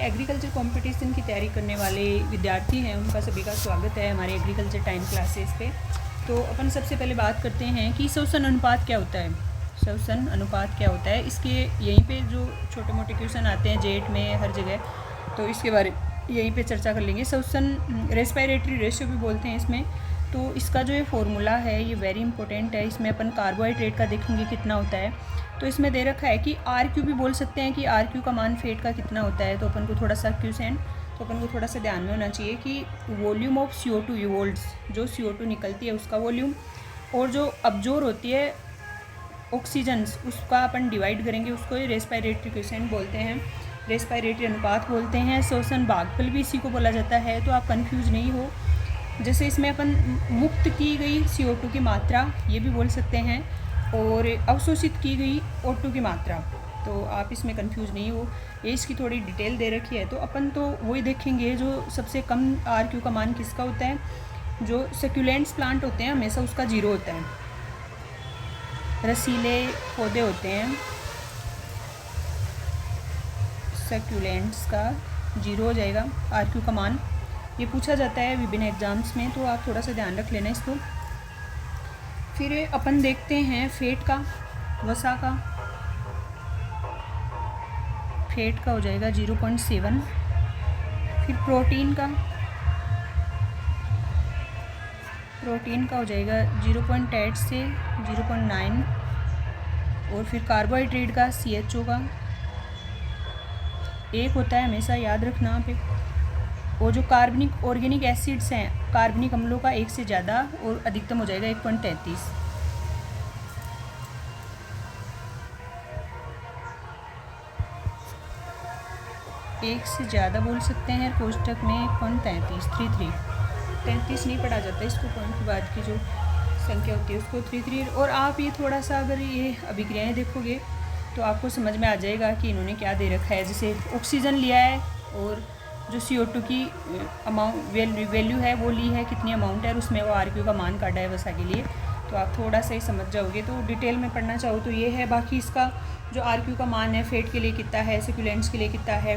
Agriculture competition की तैयारी करने वाले विद्यार्थी हैं, उनका सभी का स्वागत है हमारे एग्रीकल्चर टाइम क्लासेस पे। तो अपन सबसे पहले बात करते हैं कि श्वसन अनुपात क्या होता है। श्वसन अनुपात क्या होता है, इसके यहीं पे जो छोटे मोटे क्वेश्चन आते हैं जेट में हर जगह, तो इसके बारे यहीं पे चर्चा कर लेंगे। श्वसन रेस्पिरेटरी रेशियो भी बोलते हैं इसमें। तो इसका जो ये फॉर्मूला है ये वेरी इंपॉर्टेंट है। इसमें अपन कार्बोहाइड्रेट का देखेंगे कितना होता है। तो इसमें दे रखा है कि आर क्यू भी बोल सकते हैं कि आर क्यू का मान फेट का कितना होता है। तो अपन को थोड़ा सा क्यूसेंट, तो अपन को थोड़ा सा ध्यान में होना चाहिए कि वॉल्यूम ऑफ CO2 यूवोल्ट्स, जो CO2 निकलती है उसका वॉल्यूम, और जो अब्जॉर्ब होती है ऑक्सीजन उसका अपन डिवाइड करेंगे, उसको रेस्पिरेटरी क्वेश्चन बोलते हैं, रेस्पिरेटरी अनुपात बोलते हैं। श्वसन भागफल भी इसी को बोला जाता है। तो आप कंफ्यूज नहीं हो। जैसे इसमें अपन मुक्त की गई CO2 की मात्रा ये भी बोल सकते हैं, और अवशोषित की गई O2 की मात्रा। तो आप इसमें कंफ्यूज नहीं हो। ये इसकी थोड़ी डिटेल दे रखी है। तो अपन तो वही देखेंगे जो सबसे कम RQ का मान किसका होता है। जो सक्यूलेंट्स प्लांट होते हैं हमेशा उसका 0 होता है। रसीले पौधे होते हैं, सक्यूलेंट्स का 0 हो जाएगा RQ का मान। ये पूछा जाता है विभिन्न एग्जाम्स में, तो आप थोड़ा सा ध्यान रख लेना इसको। फिर अपन देखते हैं फेट का, वसा का। फेट का हो जाएगा 0.7। फिर प्रोटीन का हो जाएगा 0.8 से 0.9। और फिर कार्बोहाइड्रेट का CHO का 1 होता है, हमेशा याद रखना पे। और जो कार्बनिक ऑर्गेनिक एसिड्स हैं, कार्बनिक अम्लों का 1 से ज़्यादा और अधिकतम हो जाएगा 1.33। एक से ज़्यादा बोल सकते हैं कोष्टक में 1.33, 33 नहीं पढ़ा जाता इसको, पॉइंट के बाद की जो संख्या होती है उसको 33। और आप ये थोड़ा सा अगर ये अभिक्रियाएँ देखोगे तो आपको समझ में आ जाएगा कि इन्होंने क्या दे रखा है। जैसे ऑक्सीजन लिया है और जो CO2 की अमाउंट वैल्यू है वो ली है, कितनी अमाउंट है, और उसमें वो RQ का मान काटा है वसा के लिए। तो आप थोड़ा सा ही समझ जाओगे। तो डिटेल में पढ़ना चाहो तो ये है। बाकी इसका जो RQ का मान है फेट के लिए कितना है, सक्यूलेंट्स के लिए कितना है,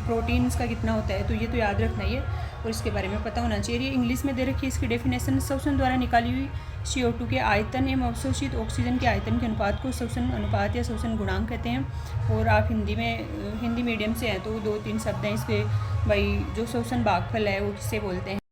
प्रोटीन्स का कितना होता है, तो ये तो याद रखना ही है और इसके बारे में पता होना चाहिए। ये इंग्लिश में दे रखी है इसकी डेफिनेशन। श्वसन द्वारा निकाली हुई CO2 के आयतन एवं अवशोषित ऑक्सीजन के आयतन के अनुपात को श्वसन अनुपात या श्वसन गुणांक कहते हैं। और आप हिंदी मीडियम से हैं तो 2-3 शब्द हैं इसके भाई। जो श्वसन भागफल है वो किससे बोलते हैं।